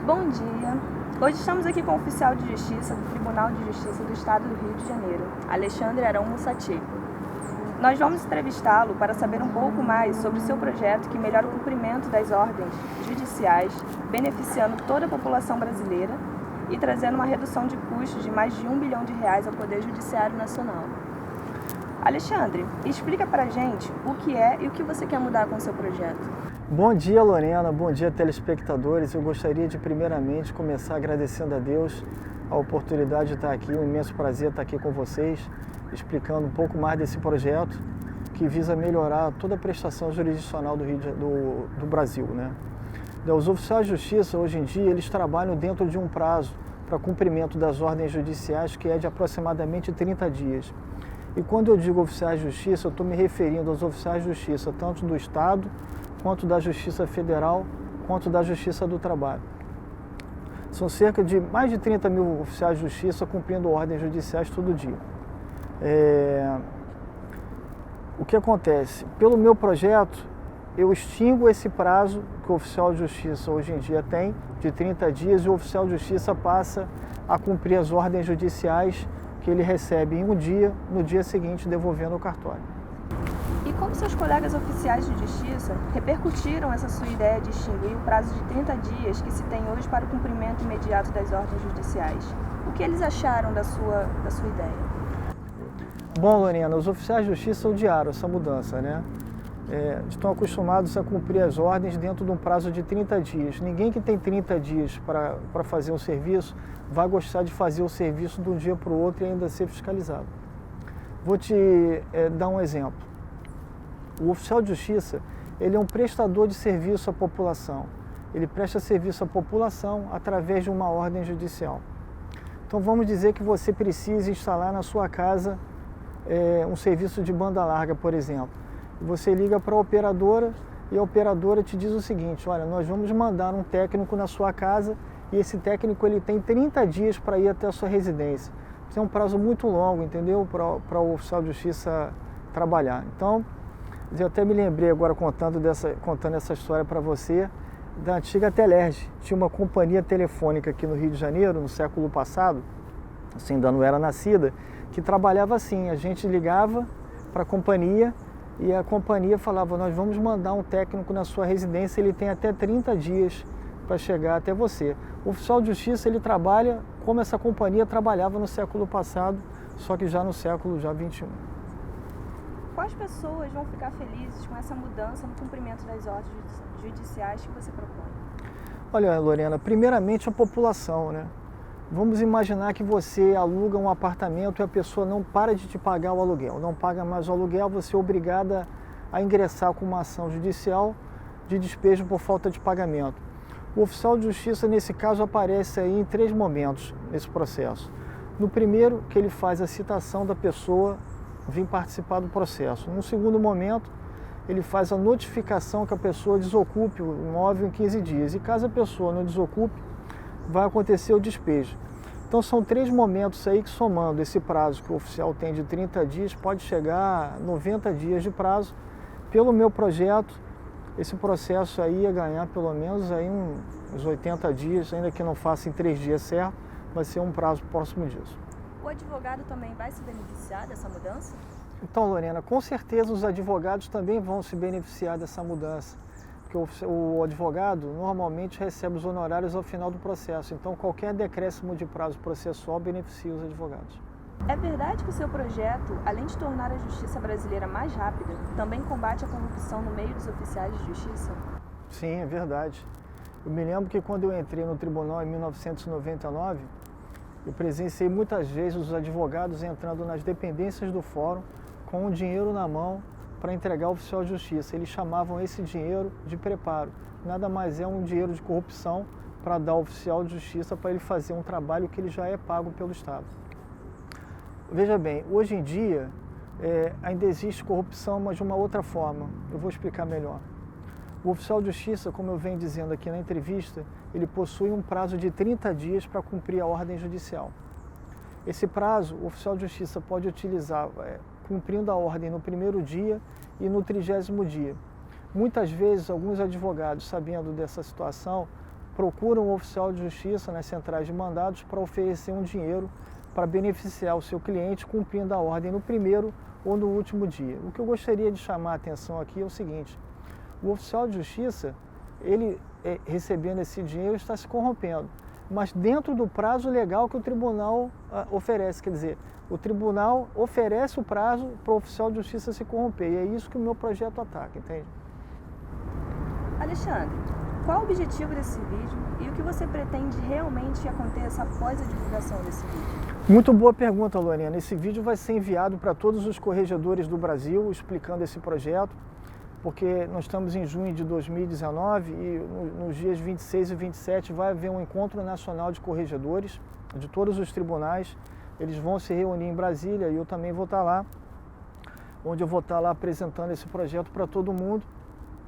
Bom dia! Hoje estamos aqui com o oficial de justiça do Tribunal de Justiça do Estado do Rio de Janeiro, Alexandre Arão Mussati. Nós vamos entrevistá-lo para saber um pouco mais sobre o seu projeto que melhora o cumprimento das ordens judiciais, beneficiando toda a população brasileira e trazendo uma redução de custos de mais de R$ 1 bilhão ao Poder Judiciário Nacional. Alexandre, explica para a gente o que é e o que você quer mudar com o seu projeto. Bom dia, Lorena. Bom dia, telespectadores. Eu gostaria de, primeiramente, começar agradecendo a Deus a oportunidade de estar aqui. Um imenso prazer estar aqui com vocês, explicando um pouco mais desse projeto que visa melhorar toda a prestação jurisdicional do Brasil, né? Os oficiais de justiça, hoje em dia, eles trabalham dentro de um prazo para cumprimento das ordens judiciais que é de aproximadamente 30 dias. E quando eu digo oficiais de justiça, eu estou me referindo aos oficiais de justiça tanto do Estado, quanto da Justiça Federal, quanto da Justiça do Trabalho. São cerca de mais de 30 mil oficiais de justiça cumprindo ordens judiciais todo dia. O que acontece? Pelo meu projeto, eu extingo esse prazo que o oficial de justiça hoje em dia tem, de 30 dias, e o oficial de justiça passa a cumprir as ordens judiciais que ele recebe em um dia, no dia seguinte devolvendo ao cartório. E como seus colegas oficiais de justiça repercutiram essa sua ideia de extinguir o prazo de 30 dias que se tem hoje para o cumprimento imediato das ordens judiciais? O que eles acharam da sua ideia? Bom, Lorena, os oficiais de justiça odiaram essa mudança, né? Estão acostumados a cumprir as ordens dentro de um prazo de 30 dias. Ninguém que tem 30 dias para fazer um serviço vai gostar de fazer o serviço de um dia para o outro e ainda ser fiscalizado. Vou te dar um exemplo. O oficial de justiça, ele é um prestador de serviço à população. Ele presta serviço à população através de uma ordem judicial. Então vamos dizer que você precisa instalar na sua casa um serviço de banda larga, por exemplo. Você liga para a operadora e a operadora te diz o seguinte: olha, nós vamos mandar um técnico na sua casa e esse técnico ele tem 30 dias para ir até a sua residência. Isso é um prazo muito longo, entendeu? Para o oficial de justiça trabalhar. Então, eu até me lembrei agora contando essa história para você da antiga Telerge. Tinha uma companhia telefônica aqui no Rio de Janeiro, no século passado, assim, ainda não era nascida, que trabalhava assim. A gente ligava para a companhia e a companhia falava: nós vamos mandar um técnico na sua residência, ele tem até 30 dias para chegar até você. O oficial de justiça, ele trabalha como essa companhia trabalhava no século passado, só que já no século XXI. Quais pessoas vão ficar felizes com essa mudança no cumprimento das ordens judiciais que você propõe? Olha, Lorena, primeiramente a população, né? Vamos imaginar que você aluga um apartamento e a pessoa não para de te pagar o aluguel, não paga mais o aluguel, você é obrigada a ingressar com uma ação judicial de despejo por falta de pagamento. O oficial de justiça, nesse caso, aparece aí em 3 momentos nesse processo. No primeiro, que ele faz a citação da pessoa vir participar do processo. No segundo momento, ele faz a notificação que a pessoa desocupe o imóvel em 15 dias. E caso a pessoa não desocupe, vai acontecer o despejo. Então são 3 momentos aí que, somando esse prazo que o oficial tem de 30 dias, pode chegar a 90 dias de prazo. Pelo meu projeto, esse processo aí ia ganhar pelo menos aí uns 80 dias, ainda que não faça em 3 dias certo, vai ser um prazo próximo disso. O advogado também vai se beneficiar dessa mudança? Então, Lorena, com certeza os advogados também vão se beneficiar dessa mudança, porque o advogado normalmente recebe os honorários ao final do processo, então qualquer decréscimo de prazo processual beneficia os advogados. É verdade que o seu projeto, além de tornar a justiça brasileira mais rápida, também combate a corrupção no meio dos oficiais de justiça? Sim, é verdade. Eu me lembro que quando eu entrei no tribunal em 1999, eu presenciei muitas vezes os advogados entrando nas dependências do fórum com o dinheiro na mão para entregar ao oficial de justiça. Eles chamavam esse dinheiro de preparo. Nada mais é um dinheiro de corrupção para dar ao oficial de justiça para ele fazer um trabalho que ele já é pago pelo Estado. Veja bem, hoje em dia ainda existe corrupção, mas de uma outra forma. Eu vou explicar melhor. O oficial de justiça, como eu venho dizendo aqui na entrevista, ele possui um prazo de 30 dias para cumprir a ordem judicial. Esse prazo, o oficial de justiça pode utilizar cumprindo a ordem no primeiro dia e no 30º dia. Muitas vezes, alguns advogados, sabendo dessa situação, procuram o oficial de justiça nas centrais de mandados para oferecer um dinheiro para beneficiar o seu cliente cumprindo a ordem no primeiro ou no último dia. O que eu gostaria de chamar a atenção aqui é o seguinte: o oficial de justiça, ele recebendo esse dinheiro está se corrompendo, mas dentro do prazo legal que o tribunal oferece, quer dizer, o tribunal oferece o prazo para o oficial de justiça se corromper, e é isso que o meu projeto ataca, entende? Alexandre, qual o objetivo desse vídeo e o que você pretende realmente que aconteça após a divulgação desse vídeo? Muito boa pergunta, Lorena. Esse vídeo vai ser enviado para todos os corregedores do Brasil explicando esse projeto, porque nós estamos em junho de 2019 e nos dias 26 e 27 vai haver um encontro nacional de corregedores de todos os tribunais. Eles vão se reunir em Brasília e eu também vou estar lá, onde eu vou estar lá apresentando esse projeto para todo mundo,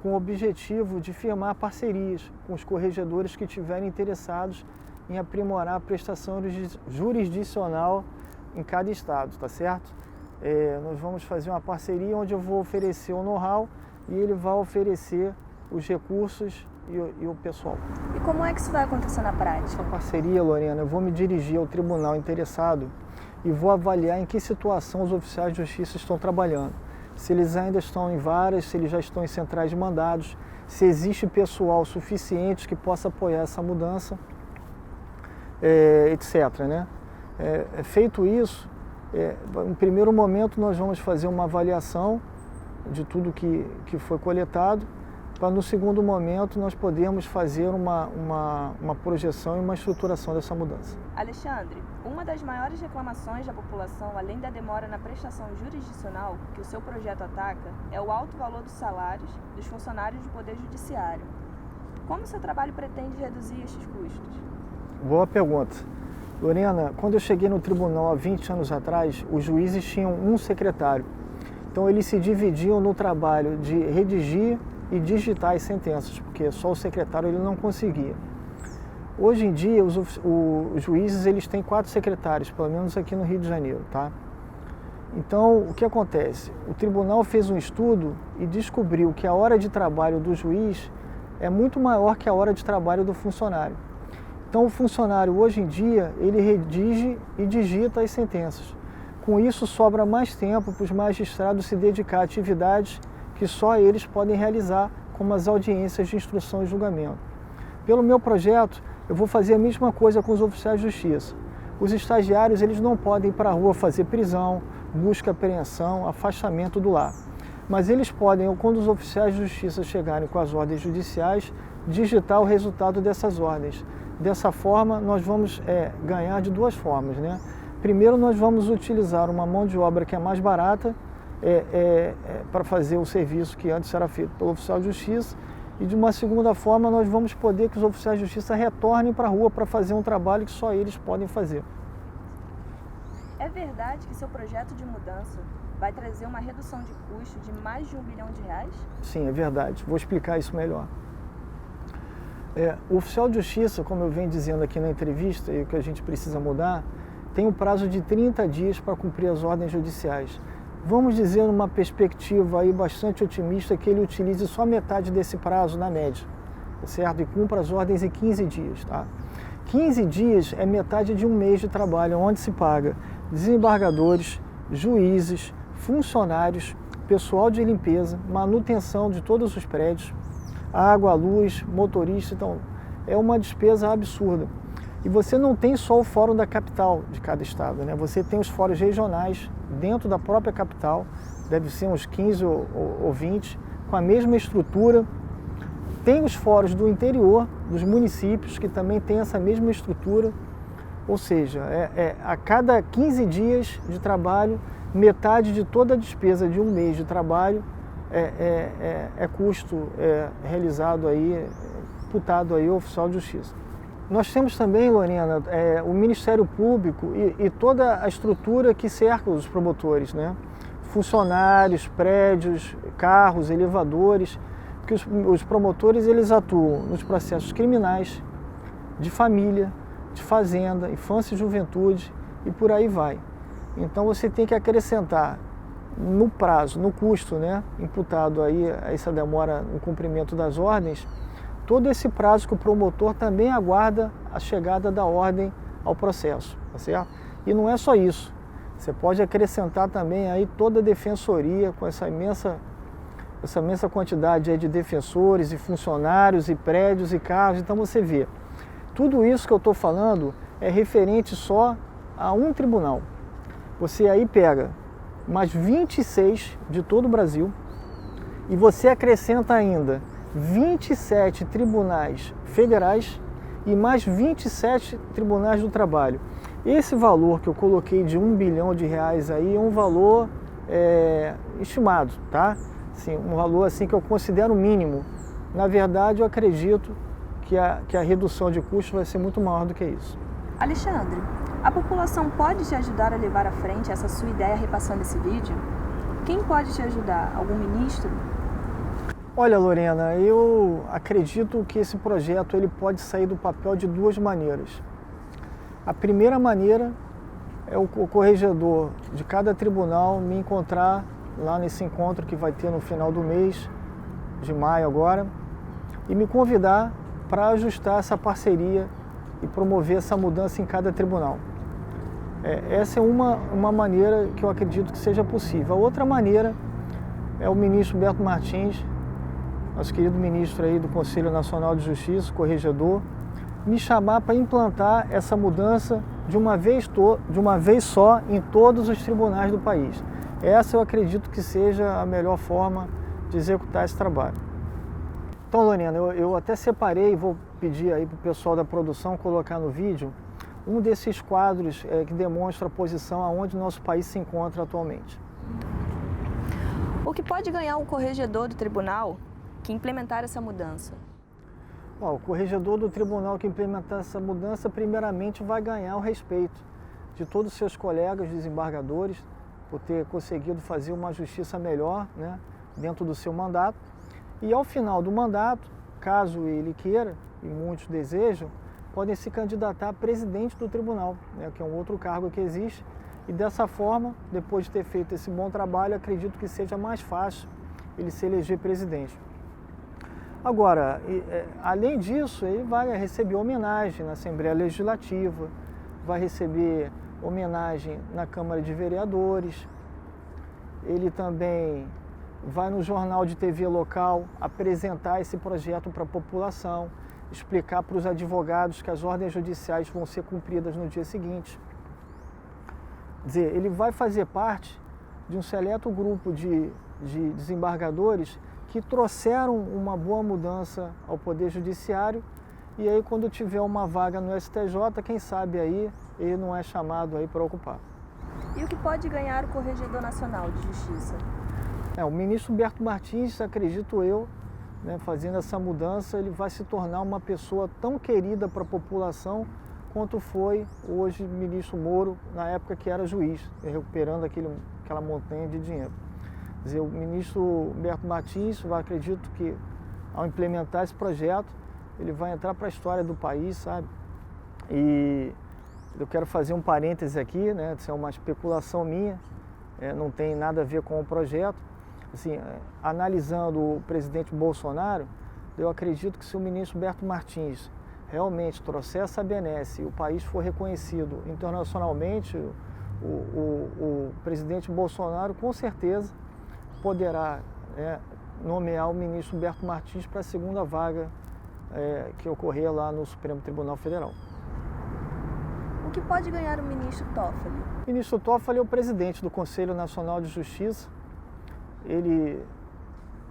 com o objetivo de firmar parcerias com os corregedores que estiverem interessados em aprimorar a prestação jurisdicional em cada estado, tá certo? Nós vamos fazer uma parceria onde eu vou oferecer o know-how e ele vai oferecer os recursos e o pessoal. E como é que isso vai acontecer na prática? Essa parceria, Lorena, eu vou me dirigir ao tribunal interessado e vou avaliar em que situação os oficiais de justiça estão trabalhando. Se eles ainda estão em varas, se eles já estão em centrais de mandados, se existe pessoal suficiente que possa apoiar essa mudança, etc. Né? Feito isso, em primeiro momento nós vamos fazer uma avaliação de tudo que foi coletado, para no segundo momento nós podermos fazer uma projeção e uma estruturação dessa mudança. Alexandre, uma das maiores reclamações da população, além da demora na prestação jurisdicional que o seu projeto ataca, é o alto valor dos salários dos funcionários do Poder Judiciário. Como seu trabalho pretende reduzir estes custos? Boa pergunta. Lorena, quando eu cheguei no tribunal há 20 anos atrás, os juízes tinham um secretário. Então eles se dividiam no trabalho de redigir e digitar as sentenças, porque só o secretário ele não conseguia. Hoje em dia, os juízes eles têm 4 secretários, pelo menos aqui no Rio de Janeiro, tá? Então, o que acontece? O tribunal fez um estudo e descobriu que a hora de trabalho do juiz é muito maior que a hora de trabalho do funcionário. Então, o funcionário, hoje em dia, ele redige e digita as sentenças. Com isso, sobra mais tempo para os magistrados se dedicar a atividades que só eles podem realizar, como as audiências de instrução e julgamento. Pelo meu projeto, eu vou fazer a mesma coisa com os oficiais de justiça. Os estagiários eles não podem ir para a rua fazer prisão, busca, apreensão, afastamento do lar. Mas eles podem, quando os oficiais de justiça chegarem com as ordens judiciais, digitar o resultado dessas ordens. Dessa forma, nós vamos ganhar de 2 formas, né? Primeiro, nós vamos utilizar uma mão de obra que é mais barata para fazer o serviço que antes era feito pelo oficial de justiça, e de uma segunda forma nós vamos poder que os oficiais de justiça retornem para a rua para fazer um trabalho que só eles podem fazer. É verdade que seu projeto de mudança vai trazer uma redução de custo de mais de R$1 bilhão? Sim, é verdade. Vou explicar isso melhor. O oficial de justiça, como eu venho dizendo aqui na entrevista, e o que a gente precisa mudar, tem um prazo de 30 dias para cumprir as ordens judiciais. Vamos dizer, numa perspectiva aí bastante otimista, que ele utilize só metade desse prazo na média, certo? E cumpra as ordens em 15 dias, tá? 15 dias é metade de um mês de trabalho, onde se paga desembargadores, juízes, funcionários, pessoal de limpeza, manutenção de todos os prédios, água, luz, motorista. Então, é uma despesa absurda. E você não tem só o fórum da capital de cada estado, né? Você tem os fóruns regionais dentro da própria capital, deve ser uns 15 ou 20, com a mesma estrutura. Tem os fóruns do interior, dos municípios, que também tem essa mesma estrutura. Ou seja, a cada 15 dias de trabalho, metade de toda a despesa de um mês de trabalho é custo realizado aí, imputado aí ao oficial de justiça. Nós temos também, Lorena, o Ministério Público e toda a estrutura que cerca os promotores, né? Funcionários, prédios, carros, elevadores, porque os promotores eles atuam nos processos criminais, de família, de fazenda, infância e juventude e por aí vai. Então você tem que acrescentar no prazo, no custo, né, imputado aí a essa demora no cumprimento das ordens, todo esse prazo que o promotor também aguarda a chegada da ordem ao processo, tá certo? E não é só isso, você pode acrescentar também aí toda a defensoria com essa imensa quantidade aí de defensores e funcionários e prédios e carros. Então você vê, tudo isso que eu estou falando é referente só a um tribunal. Você aí pega mais 26 de todo o Brasil e você acrescenta ainda 27 tribunais federais e mais 27 tribunais do trabalho. Esse valor que eu coloquei de R$1 bilhão aí é um valor estimado, tá? Assim, um valor assim que eu considero mínimo. Na verdade, eu acredito que a redução de custos vai ser muito maior do que isso. Alexandre, a população pode te ajudar a levar à frente essa sua ideia repassando esse vídeo? Quem pode te ajudar? Algum ministro? Olha, Lorena, eu acredito que esse projeto ele pode sair do papel de duas maneiras. A primeira maneira é o corregedor de cada tribunal me encontrar lá nesse encontro que vai ter no final do mês de maio agora e me convidar para ajustar essa parceria e promover essa mudança em cada tribunal. Essa é uma maneira que eu acredito que seja possível. A outra maneira é o ministro Humberto Martins, nosso querido ministro aí do Conselho Nacional de Justiça, corregedor, me chamar para implantar essa mudança de uma vez só em todos os tribunais do país. Essa eu acredito que seja a melhor forma de executar esse trabalho. Então, Lorena, eu até separei, vou pedir aí para o pessoal da produção colocar no vídeo, um desses quadros que demonstra a posição aonde nosso país se encontra atualmente. O que pode ganhar o corregedor do tribunal que implementar essa mudança? O corregedor do tribunal que implementar essa mudança, primeiramente, vai ganhar o respeito de todos os seus colegas desembargadores por ter conseguido fazer uma justiça melhor, né, dentro do seu mandato. E ao final do mandato, caso ele queira, e muitos desejam, podem se candidatar a presidente do tribunal, né, que é um outro cargo que existe. E dessa forma, depois de ter feito esse bom trabalho, acredito que seja mais fácil ele se eleger presidente. Agora, além disso, ele vai receber homenagem na Assembleia Legislativa, vai receber homenagem na Câmara de Vereadores, ele também vai no jornal de TV local apresentar esse projeto para a população, explicar para os advogados que as ordens judiciais vão ser cumpridas no dia seguinte. Quer dizer, ele vai fazer parte de um seleto grupo de desembargadores que trouxeram uma boa mudança ao Poder Judiciário, e aí quando tiver uma vaga no STJ, quem sabe aí ele não é chamado aí para ocupar. E o que pode ganhar o Corregedor Nacional de Justiça? O ministro Humberto Martins, acredito eu, né, fazendo essa mudança, ele vai se tornar uma pessoa tão querida para a população quanto foi hoje o ministro Moro, na época que era juiz, recuperando aquela montanha de dinheiro. Quer dizer, o ministro Humberto Martins, eu acredito que ao implementar esse projeto, ele vai entrar para a história do país, sabe? E eu quero fazer um parêntese aqui, né? Isso é uma especulação minha, não tem nada a ver com o projeto. Assim, analisando o presidente Bolsonaro, eu acredito que se o ministro Humberto Martins realmente trouxer essa benesse e o país for reconhecido internacionalmente, o presidente Bolsonaro com certeza poderá nomear o ministro Humberto Martins para a segunda vaga que ocorrer lá no Supremo Tribunal Federal. O que pode ganhar o ministro Toffoli? O ministro Toffoli é o presidente do Conselho Nacional de Justiça. Ele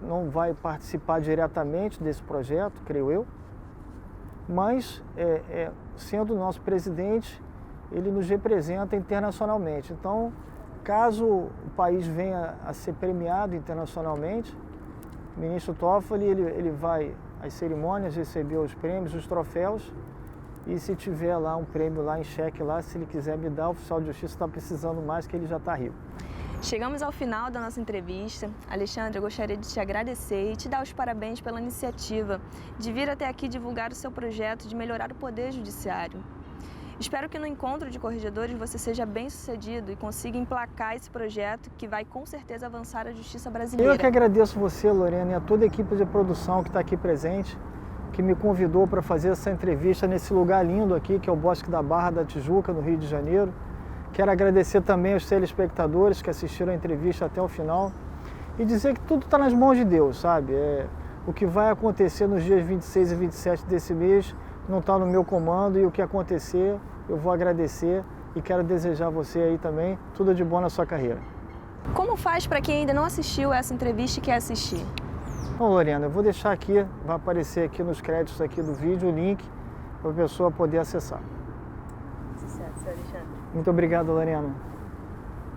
não vai participar diretamente desse projeto, creio eu, mas sendo nosso presidente, ele nos representa internacionalmente. Então, caso o país venha a ser premiado internacionalmente, o ministro Toffoli ele vai às cerimônias receber os prêmios, os troféus, e se tiver lá um prêmio lá em cheque, lá, se ele quiser me dar, o oficial de justiça está precisando mais, que ele já está rico. Chegamos ao final da nossa entrevista. Alexandre, eu gostaria de te agradecer e te dar os parabéns pela iniciativa de vir até aqui divulgar o seu projeto de melhorar o Poder Judiciário. Espero que no encontro de corregedores você seja bem-sucedido e consiga emplacar esse projeto que vai com certeza avançar a justiça brasileira. Eu que agradeço você, Lorena, e a toda a equipe de produção que está aqui presente. que me convidou para fazer essa entrevista nesse lugar lindo aqui, que é o Bosque da Barra da Tijuca, no Rio de Janeiro. Quero agradecer também aos telespectadores que assistiram a entrevista até o final e dizer que tudo está nas mãos de Deus, sabe? O que vai acontecer nos dias 26 e 27 desse mês não está no meu comando, e o que acontecer eu vou agradecer e quero desejar a você aí também tudo de bom na sua carreira. Como faz para quem ainda não assistiu essa entrevista e quer assistir? Bom, Lorena, eu vou deixar aqui, vai aparecer aqui nos créditos aqui do vídeo o link para a pessoa poder acessar. Sucesso, Alexandre. Muito obrigado, Lorena.